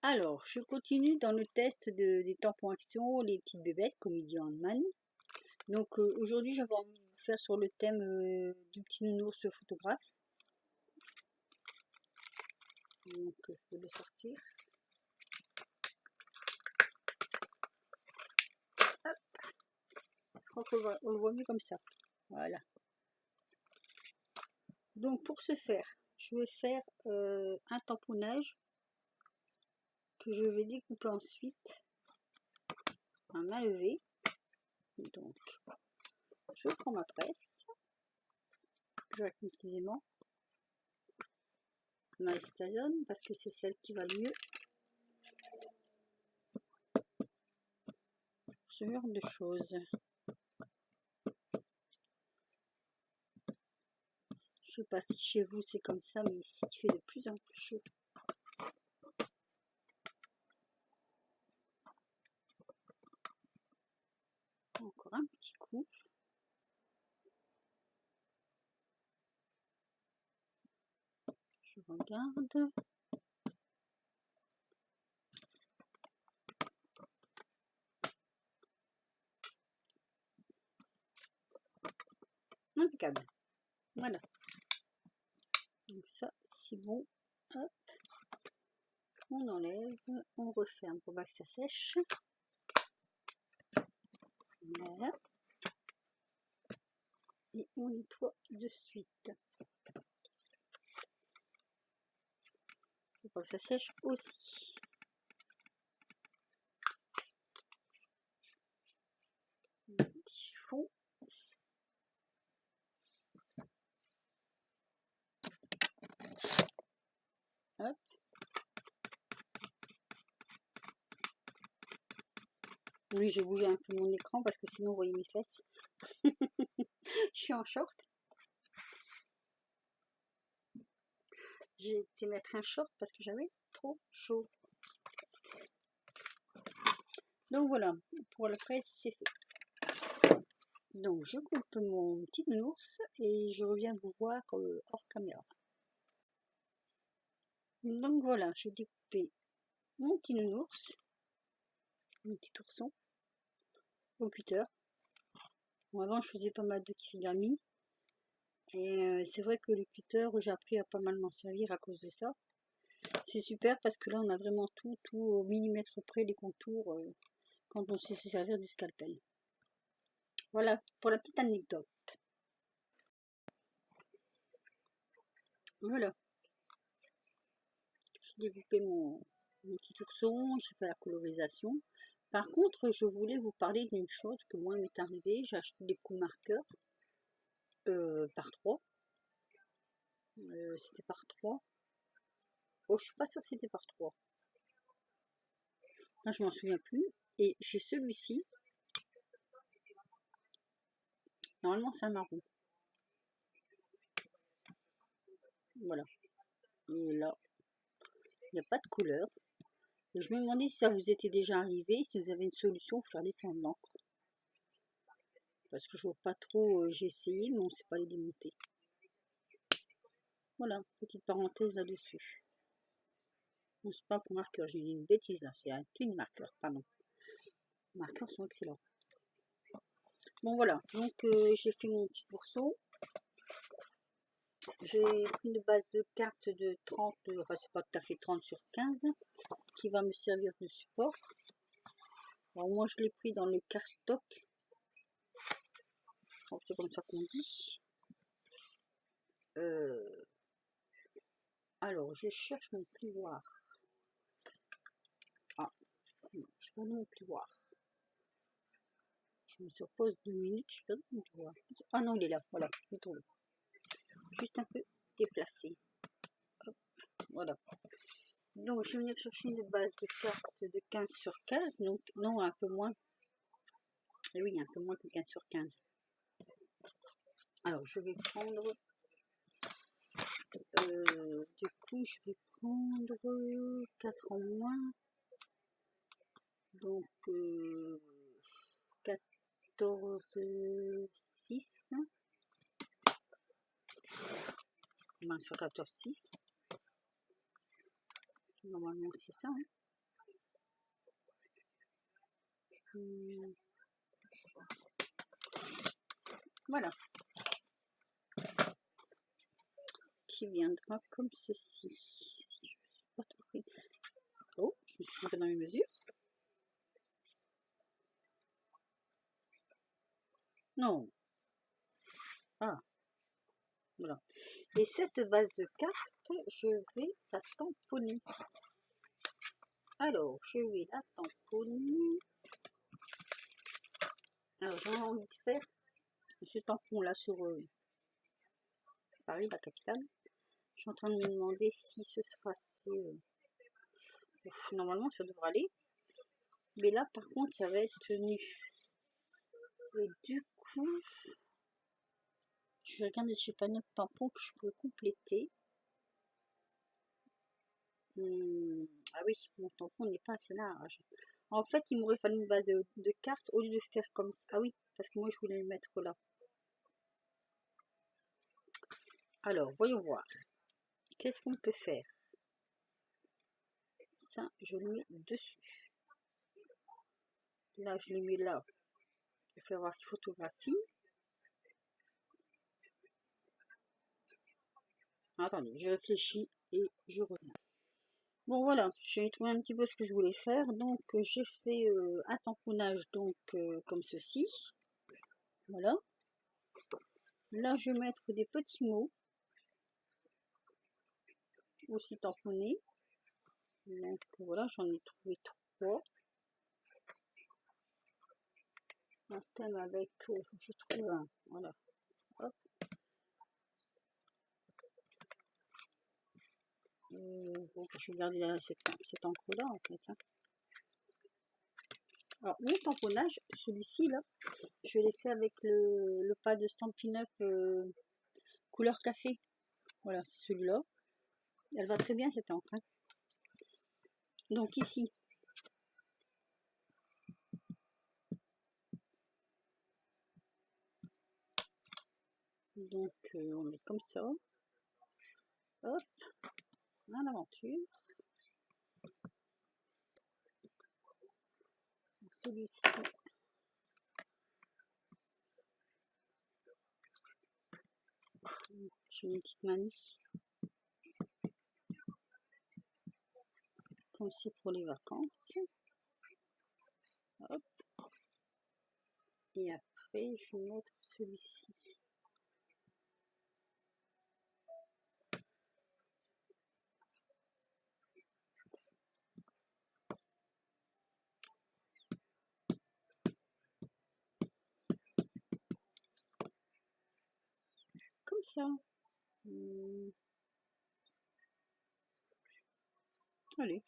Alors, je continue dans le test des tampons action, les petites bébêtes, comme il dit Handman. Donc aujourd'hui, j'avais envie de vous faire sur le thème du petit nounours photographe. Donc, je vais le sortir. Hop. Je crois qu'on le voit mieux comme ça. Voilà. Donc, pour ce faire, je vais faire un tamponnage que je vais découper ensuite à main levée. Donc, je prends ma presse. Je vais mes petits aimants. Ma Estazone, parce que c'est celle qui va le mieux pour ce genre de choses. Je sais pas si chez vous c'est comme ça, mais ici il fait de plus en plus chaud. Encore un petit coup. Je regarde. Impeccable. Voilà. Donc ça, c'est bon. Hop. On enlève, on referme pour pas que ça sèche. Voilà. Et on nettoie de suite. Pour pas que ça sèche aussi. Un petit chiffon. Hop. Oui, j'ai bougé un peu mon écran parce que sinon vous voyez mes fesses. Je suis en short. J'ai été mettre un short parce que j'avais trop chaud. Donc voilà, pour la presse c'est fait. Donc je coupe mon petit nounours et je reviens vous voir hors caméra. Donc voilà, j'ai découpé mon petit nounours, mon petit ourson, au cutter. Bon, avant je faisais pas mal de kirigami et c'est vrai que le cutter j'ai appris à pas mal m'en servir à cause de ça. C'est super parce que là on a vraiment tout au millimètre près les contours quand on sait se servir du scalpel. Voilà pour la petite anecdote. Voilà. J'ai découpé mon petit ourson, j'ai fait la colorisation. Par contre, je voulais vous parler d'une chose que moi m'est arrivée. J'ai acheté des coups marqueurs par 3. C'était par 3. Oh, je suis pas sûre que c'était par 3. Là, je m'en souviens plus. Et j'ai celui-ci. Normalement, c'est un marron. Voilà. Et là, il n'y a pas de couleur. Et je me demandais si ça vous était déjà arrivé, si vous avez une solution pour faire descendre l'encre. Parce que je vois pas trop, j'ai essayé, mais on ne sait pas les démonter. Voilà, petite parenthèse là-dessus. Non, c'est pas pour marqueur, j'ai dit une bêtise, c'est un twin marqueur, pardon. Les marqueurs sont excellents. Bon voilà, donc j'ai fait mon petit ourson. J'ai pris une base de carte de 30, enfin c'est pas tout à fait 30 sur 15, qui va me servir de support. Alors moi je l'ai pris dans le cardstock. C'est comme ça qu'on dit. Alors je cherche mon plioir. Ah, non, je sais pas mon plioir. Je me repose 2 minutes, je sais pas mon plioir. Ah non, il est là, voilà, je l'ai trouvé. Juste un peu déplacé. Hop, voilà. Donc je vais venir chercher une base de carte de 15 sur 15, donc non, un peu moins. Et oui, un peu moins que 15 sur 15. Alors je vais prendre, du coup je vais prendre 4 en moins. Donc 14, 6. Ben, sur 14, 6. Normalement c'est ça. Hein. Voilà. Qui viendra comme ceci. Si je suis pas trompée. Oh, je me suis trompée dans les mesures. Non. Ah. Voilà. Et cette base de cartes, je vais la tamponner. Alors, je vais la tamponner. Alors, j'ai envie de faire ce tampon-là sur Paris, la capitale. Je suis en train de me demander si ce sera assez... normalement, ça devrait aller. Mais là, par contre, ça va être tenu. Et du coup, je vais regarder si j'ai pas un autre tampon que je peux compléter. Ah oui, mon tampon n'est pas assez large. En fait, il m'aurait fallu une base de cartes au lieu de faire comme ça. Ah oui, parce que moi, je voulais le mettre là. Alors, voyons voir. Qu'est-ce qu'on peut faire? Ça, je le mets dessus. Là, je le mets là. Je vais faire voir une photographie. Attendez, je réfléchis et je reviens. Bon voilà, j'ai trouvé un petit peu ce que je voulais faire. Donc j'ai fait un tamponnage donc comme ceci. Voilà. Là je vais mettre des petits mots aussi tamponnés. Donc voilà, j'en ai trouvé 3. Un thème avec, je trouve un, voilà. Hop. Bon, je vais garder cette encre là en fait. Hein. Alors mon tamponnage, celui-ci là, je l'ai fait avec le pas de Stampin' Up couleur café. Voilà, c'est celui-là. Elle va très bien cette encre. Hein. Donc ici, donc on met comme ça. Hop, à l'aventure. Celui-ci. Je mets une petite manie. Comme c'est pour les vacances. Hop. Et après, je vais mettre celui-ci. Comme ça. Allez.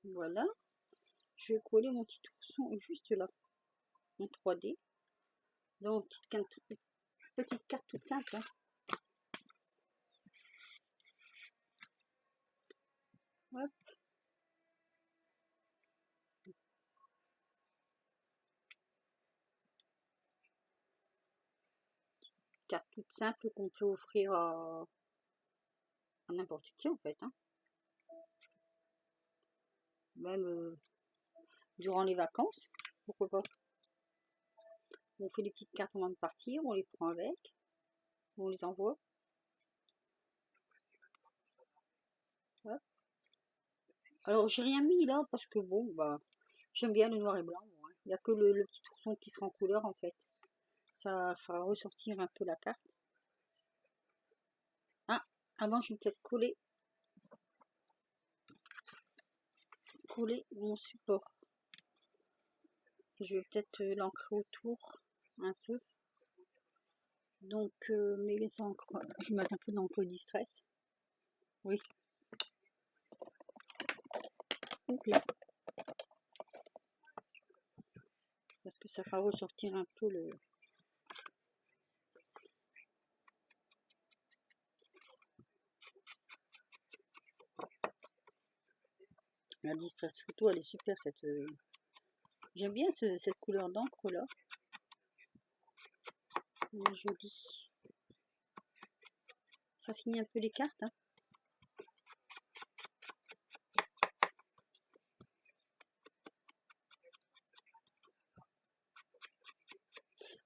Voilà. Je vais coller mon petit ourson juste là. En 3D. Donc, petite carte toute simple. Hein. Hop. Carte toute simple qu'on peut offrir à n'importe qui en fait. Hein. Même durant les vacances. Pourquoi pas. On fait des petites cartes avant de partir, on les prend avec, on les envoie. Hop. Alors j'ai rien mis là parce que bon, bah j'aime bien le noir et blanc. Moi, hein. Il n'y a que le petit ourson qui sera en couleur en fait. Ça fera ressortir un peu la carte. Ah, avant je vais peut-être coller mon support. Je vais peut-être l'ancrer autour un peu. Donc mais les encres, je vais mettre un peu d'encre distress. Oui. Okay. Parce que ça fera ressortir un peu la distress photo, elle est super cette. J'aime bien cette couleur d'encre là. Elle est jolie. Ça finit un peu les cartes. Hein.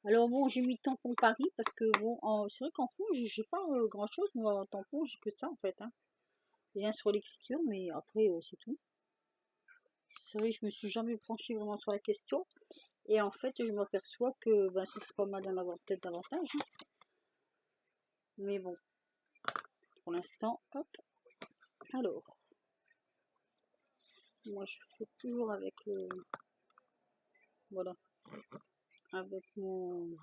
Alors bon, j'ai mis tampon Paris parce que bon, c'est vrai qu'en fond, j'ai pas grand chose, moi en tampon, j'ai que ça en fait. Hein. Rien sur l'écriture, mais après, c'est tout. C'est vrai, je me suis jamais penchée vraiment sur la question. Et en fait, je m'aperçois que ben, ce serait pas mal d'en avoir peut-être davantage. Hein. Mais bon, pour l'instant, hop. Alors, moi je fais toujours avec le... Voilà. Avec mon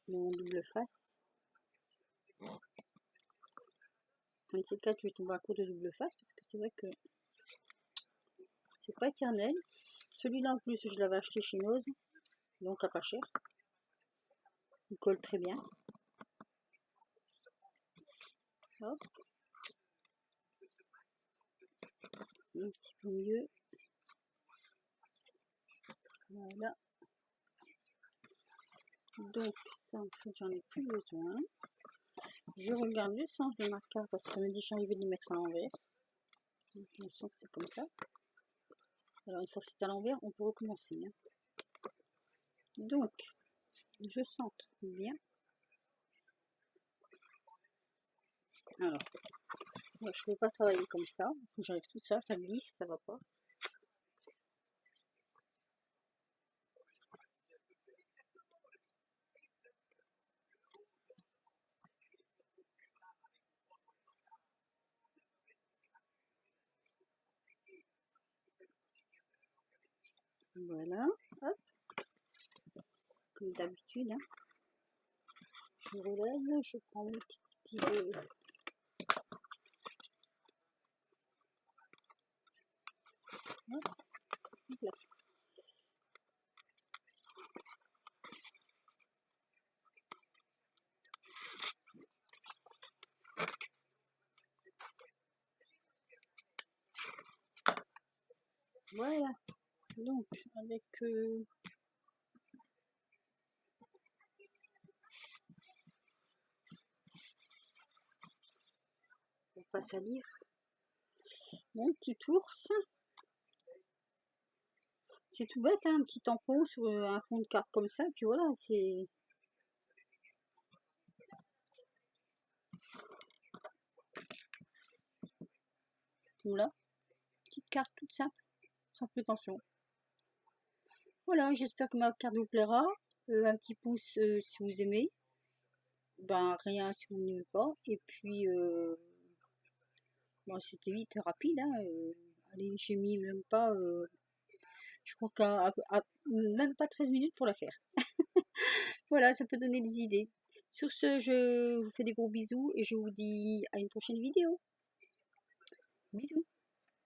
double face. Un de ces quatre, je vais tomber à court de double face parce que c'est vrai que c'est pas éternel. Celui-là en plus, je l'avais acheté chez Nose, donc à pas cher. Il colle très bien. Hop. Un petit peu mieux. Voilà. Donc ça en fait j'en ai plus besoin. Je regarde le sens de ma carte parce que ça me dit que j'ai envie de le mettre à l'envers. Le sens c'est comme ça. Alors une fois que c'est à l'envers, on peut recommencer. Hein. Donc je centre bien. Alors moi, je ne peux pas travailler comme ça. Il faut que j'enlève tout ça, ça glisse, ça va pas. Voilà, hop. Comme d'habitude, hein. Je relève, je prends mon petit hop, là. Voilà, donc avec on passe à lire mon petit ours. C'est tout bête, hein, un petit tampon sur un fond de carte comme ça, et puis voilà, c'est... Voilà, petite carte toute simple, sans prétention. Voilà, j'espère que ma carte vous plaira. Un petit pouce si vous aimez. Ben rien si vous n'aimez pas. Et puis, bon, c'était vite et rapide. Hein, allez, j'ai mis même pas... je crois qu'à même pas 13 minutes pour la faire. Voilà, ça peut donner des idées. Sur ce, je vous fais des gros bisous et je vous dis à une prochaine vidéo. Bisous.